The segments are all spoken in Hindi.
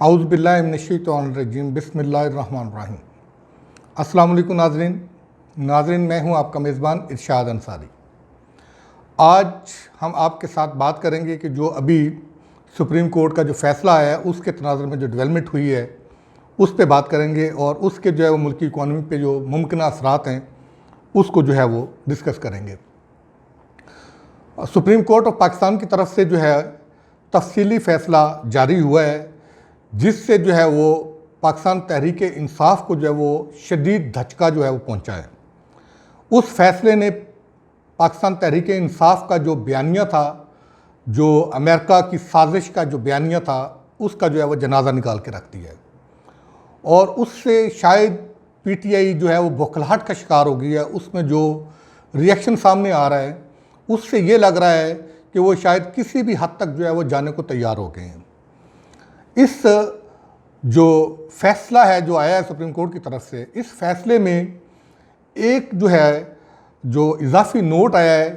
औज़ु बिल्लाहि मिनश्शैतानिर्रजीम बिस्मिल्लाहिर्रहमानिर्रहीम। अस्सलाम वालेकुम नाज़रीन, मैं हूं आपका मेज़बान इरशाद अंसारी। आज हम आपके साथ बात करेंगे कि जो अभी सुप्रीम कोर्ट का जो फ़ैसला आया है उसके तनाज़ुर में जो डेवलपमेंट हुई है उस पे बात करेंगे और उसके जो है वो मुल्की इकॉनमी पे जो मुमकिन असरात हैं उसको जो है वो डिस्कस करेंगे। सुप्रीम कोर्ट ऑफ पाकिस्तान की तरफ से जो है तफसीली फ़ैसला जारी हुआ है जिससे जो है वो पाकिस्तान तहरीक इंसाफ को जो है वो शदीद धचका जो है वो पहुंचा है। उस फैसले ने पाकिस्तान तहरीक इंसाफ का जो बयानिया था, जो अमेरिका की साजिश का जो बयानिया था, उसका जो है वो जनाजा निकाल के रख दिया है और उससे शायद पीटीआई जो है वो बौखलाहट का शिकार हो गई है। उसमें जो रिएक्शन सामने आ रहा है उससे ये लग रहा है कि वो शायद किसी भी हद तक जो है वो जाने को तैयार हो गए हैं। इस जो फैसला है जो आया है सुप्रीम कोर्ट की तरफ से, इस फैसले में एक जो है जो इजाफी नोट आया है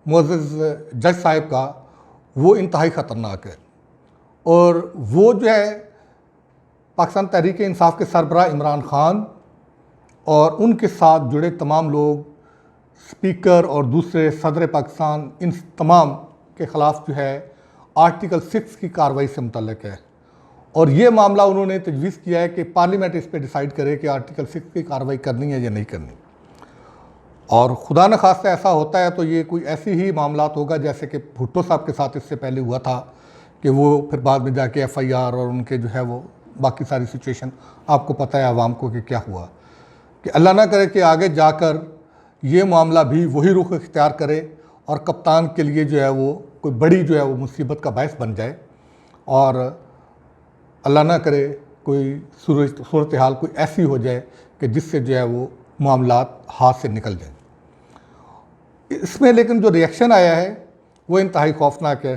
मुअज़्ज़ज़ जज साहब का, वो इंतहाई ख़तरनाक है और वो जो है पाकिस्तान तहरीक इंसाफ के सरबराह इमरान खान और उनके साथ जुड़े तमाम लोग, स्पीकर और दूसरे सदर पाकिस्तान, इन तमाम के ख़िलाफ़ जो है आर्टिकल 6 की कार्रवाई से मुतल्लिक़ है और ये मामला उन्होंने तजवीज़ किया है कि पार्लियामेंट इस पर डिसाइड करे कि आर्टिकल 6 की कार्रवाई करनी है या नहीं करनी। और खुदा न खास्ता ऐसा होता है तो ये कोई ऐसी ही मामलात होगा जैसे कि भुट्टो साहब के साथ इससे पहले हुआ था कि वो फिर बाद में जाके FIR और उनके जो है वो बाकी सारी सिचुएशन आपको पता है आवाम को कि क्या हुआ, कि अल्लाह ना करे कि आगे जाकर ये मामला भी वही रुख इख्तियार करे और कप्तान के लिए जो है वो कोई बड़ी जो है वो मुसीबत का बायस बन जाए और अल्लाह ना करे कोई सूरत हाल कोई ऐसी हो जाए कि जिससे जो है वो मामलात हाथ से निकल जाए। इसमें लेकिन जो रिएक्शन आया है वो इंतहाई खौफनाक है।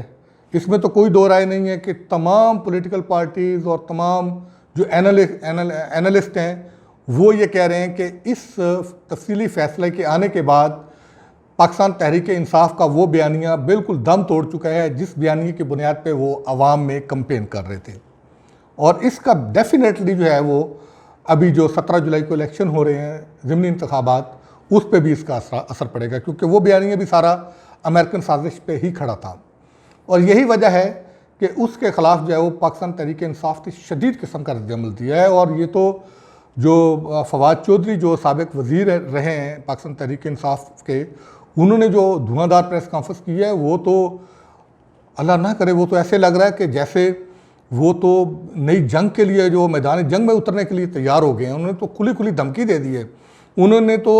इसमें तो कोई दो राय नहीं है कि तमाम पॉलिटिकल पार्टीज़ और तमाम जो एनालिस्ट हैं वो ये कह रहे हैं कि इस तफसीली फ़ैसले के आने के बाद पाकिस्तान तहरीक इंसाफ का वो बयानिया बिल्कुल दम तोड़ चुका है जिस बयानिए की बुनियाद पे वो आवाम में कंपेन कर रहे थे और इसका डेफिनेटली जो है वो अभी जो 17 जुलाई को इलेक्शन हो रहे हैं ज़िमनी इंतखाबात, उस पर भी इसका असर पड़ेगा क्योंकि वो बयानिया भी सारा अमेरिकन साजिश पे ही खड़ा था और यही वजह है कि उसके ख़िलाफ़ जो है वो पाकिस्तान तहरीक इंसाफ की शदीद किस्म का रद्द-ए-अमल दिया है। और ये तो जो फवाद चौधरी जो साबिक वज़ीर रहे हैं पाकिस्तान तहरीक इंसाफ के, उन्होंने जो धुआंधार प्रेस कॉन्फ्रेंस की है वो तो अल्लाह ना करे, वो तो ऐसे लग रहा है कि जैसे वो तो नई जंग के लिए जो मैदान जंग में उतरने के लिए तैयार हो गए हैं। उन्होंने तो खुली खुली धमकी दे दी है। उन्होंने तो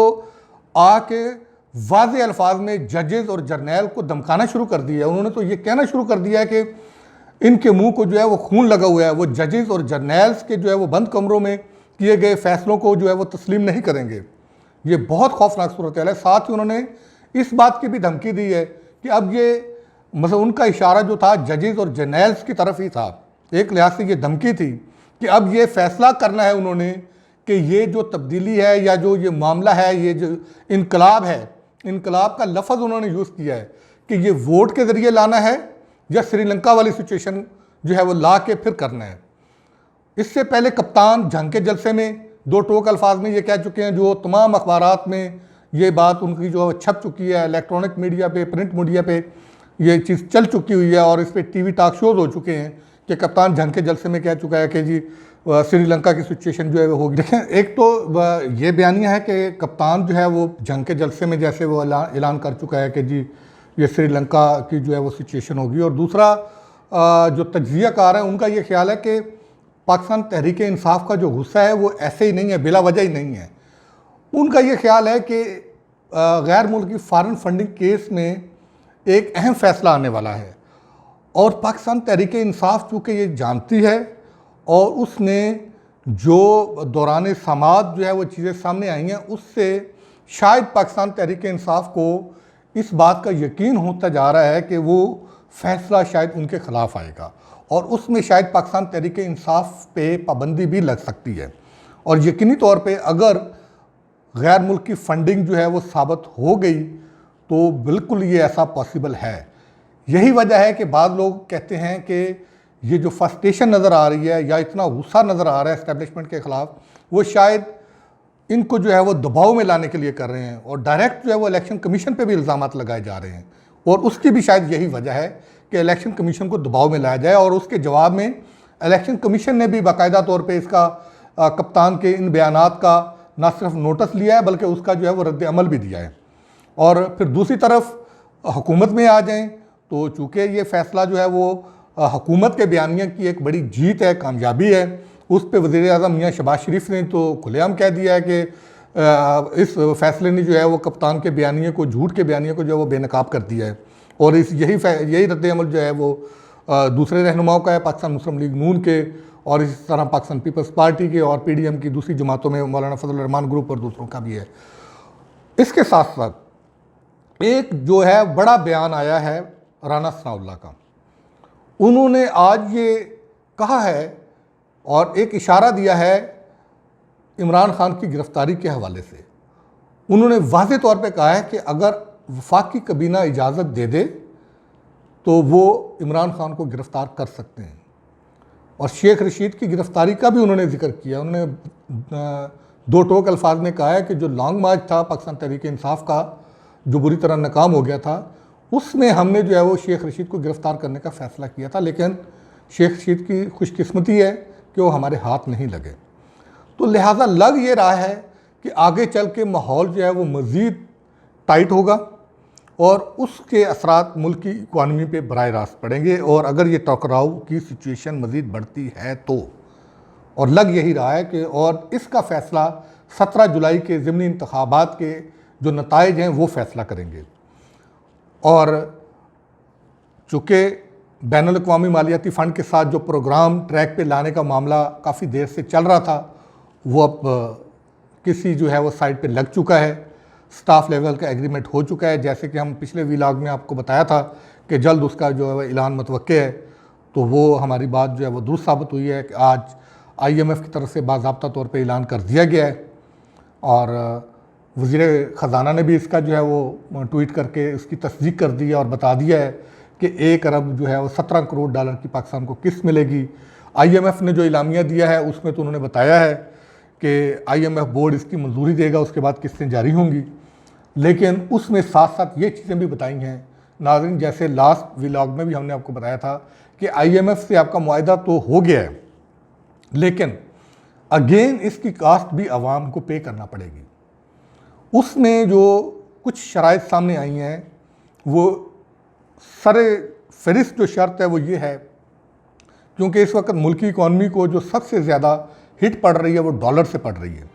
आके वाज़े अल्फाज में जजेस और जर्नैल को धमकाना शुरू कर दिया है। उन्होंने तो ये कहना शुरू कर दिया है कि इनके मुंह को जो है वो खून लगा हुआ है, वो जजेस और जर्नैल्स के जो है वो बंद कमरों में किए गए फ़ैसलों को जो है वो तस्लीम नहीं करेंगे। ये बहुत खौफनाक सूरत है। साथ ही उन्होंने इस बात की भी धमकी दी है कि अब ये मतलब उनका इशारा जो था जजेस और जर्नैल्स की तरफ ही था, एक लिहाज से ये धमकी थी कि अब ये फ़ैसला करना है उन्होंने कि ये जो तब्दीली है या जो ये मामला है, ये जो इनकलाब है, इनकलाब का लफ्ज़ उन्होंने यूज़ किया है कि ये वोट के ज़रिए लाना है या श्रीलंका वाली सिचुएशन जो है वो ला के फिर करना है। इससे पहले कप्तान जंग के जलसे में दो टोक अल्फाज में ये कह चुके हैं, जो तमाम अखबारात में ये बात उनकी जो छप चुकी है, इलेक्ट्रॉनिक मीडिया पे, प्रिंट मीडिया पे ये चीज़ चल चुकी हुई है और इस पर टीवी टॉक शोज हो चुके हैं कि कप्तान जंग के जलसे में कह चुका है कि जी श्रीलंका की सिचुएशन जो है वो होगी। देखें, एक तो ये बयानिया है कि कप्तान जो है वो जंग के जलसे में जैसे वो ऐलान कर चुका है कि जी ये श्रीलंका की जो है वो सिचुएशन होगी, और दूसरा जो तज्ज़ियाकार है उनका ये ख्याल है कि पाकिस्तान तहरीक इंसाफ का जो गुस्सा है वो ऐसे ही नहीं है, बिला वजह ही नहीं है। उनका ये ख्याल है कि गैर मुल्की फ़ॉरेन फंडिंग केस में एक अहम फ़ैसला आने वाला है और पाकिस्तान तहरीक इंसाफ चूँकि ये जानती है और उसने जो दौरान समात जो है वो चीज़ें सामने आई हैं, उससे शायद पाकिस्तान तहरीक इंसाफ को इस बात का यकीन होता जा रहा है कि वो फ़ैसला शायद उनके ख़िलाफ़ आएगा और उसमें शायद पाकिस्तान तहरीक इंसाफ पे पाबंदी भी लग सकती है। और यकीनी तौर पे अगर गैर मुल्की फ़ंडिंग जो है वो साबित हो गई तो बिल्कुल ये ऐसा पॉसिबल है। यही वजह है कि बाद लोग कहते हैं कि ये जो फ्रस्ट्रेशन नज़र आ रही है या इतना गुस्सा नज़र आ रहा है एस्टेब्लिशमेंट के ख़िलाफ़, वो शायद इनको जो है वो दबाव में लाने के लिए कर रहे हैं और डायरेक्ट जो है वो इलेक्शन कमीशन पे भी इल्ज़ामात लगाए जा रहे हैं। और उसकी भी शायद यही वजह है कि इलेक्शन कमीशन को दबाव में लाया जाए। और उसके जवाब में इलेक्शन कमीशन ने भी बाकायदा तौर पे इसका कप्तान के इन बयानात का न सिर्फ नोटिस लिया है बल्कि उसका जो है वो रद्द अमल भी दिया है। और फिर दूसरी तरफ हुकूमत में आ जाएं तो चूँकि ये फ़ैसला जो है वो हुकूमत के बयानिया की एक बड़ी जीत है, कामयाबी है, उस पर वज़ीर-ए-आज़म मियां शहबाज शरीफ ने तो खुलेआम कह दिया है कि इस फैसले ने जो है वो कप्तान के बयानिए को, झूठ के बयानिए को जो है वो बेनकाब कर दिया है। और यही रद्द अमल जो है वो दूसरे रहनुमाओं का है, पाकिस्तान मुस्लिम लीग नून के और इसी तरह पाकिस्तान पीपल्स पार्टी के और PDM की दूसरी जमातों में मौलाना फजल रहमान ग्रुप और दूसरों का भी है। इसके साथ साथ एक जो है बड़ा बयान आया है राना सनाउल्लाह का। उन्होंने आज ये कहा है और एक इशारा दिया है इमरान खान की गिरफ्तारी के हवाले से। उन्होंने वाज़ेह तौर पे कहा है कि अगर वफाकी काबीना इजाज़त दे दे तो वो इमरान खान को गिरफ़्तार कर सकते हैं। और शेख रशीद की गिरफ़्तारी का भी उन्होंने जिक्र किया। उन्होंने दो टोक अल्फाज में कहा है कि जो लॉन्ग मार्च था पाकिस्तान तहरीक इंसाफ का, जो बुरी तरह नाकाम हो गया था, उसमें हमने जो है वो शेख रशीद को गिरफ़्तार करने का फ़ैसला किया था, लेकिन शेख रशीद की खुशकिस्मती है कि वो हमारे हाथ नहीं लगे। तो लिहाजा लग ये रहा है कि आगे चल के माहौल जो है वो मज़ीद टाइट होगा और उसके असरात मुल्क की इकॉनमी पे बराह रास्त पड़ेंगे। और अगर ये टकराव की सिचुएशन मज़ीद बढ़ती है तो, और लग यही रहा है कि और इसका फ़ैसला 17 जुलाई के ज़िमनी इंतखाबात के जो नताइज हैं वो फ़ैसला करेंगे। और चूँकि बैनुल अक़वामी मालियाती फ़ंड के साथ जो प्रोग्राम ट्रैक पे लाने का मामला काफ़ी देर से चल रहा था, वो अब किसी जो है वो साइड पे लग चुका है, स्टाफ लेवल का एग्रीमेंट हो चुका है। जैसे कि हम पिछले व्लॉग में आपको बताया था कि जल्द उसका जो है ऐलान मुतवक्के है, तो वो हमारी बात जो है वो दुरुस्त साबित हुई है कि आज IMF की तरफ से बाज़ाब्ता तौर पे ऐलान कर दिया गया है। और वज़ीर ख़जाना ने भी इसका जो है वो ट्वीट करके उसकी तस्दीक कर दी है और बता दिया है कि 1 अरब जो है वो 17 करोड़ डॉलर की पाकिस्तान को किस्त मिलेगी। IMF ने जो इलामिया दिया है उसमें तो उन्होंने बताया है कि IMF बोर्ड इसकी मंजूरी देगा, उसके बाद किस्तें जारी होंगी। लेकिन उसमें साथ साथ ये चीज़ें भी बताई हैं नाज़रीन, जैसे लास्ट व्लॉग में भी हमने आपको बताया था कि IMF से आपका मुआहदा तो हो गया है, लेकिन अगेन इसकी कास्ट भी आवाम को पे करना पड़ेगी। उसमें जो कुछ शराइत सामने आई हैं, वो सरे फहरिस्त जो शर्त है वो ये है, क्योंकि इस वक्त मुल्क की इकॉनमी को जो सबसे ज़्यादा हिट पड़ रही है वो डॉलर से पड़ रही है।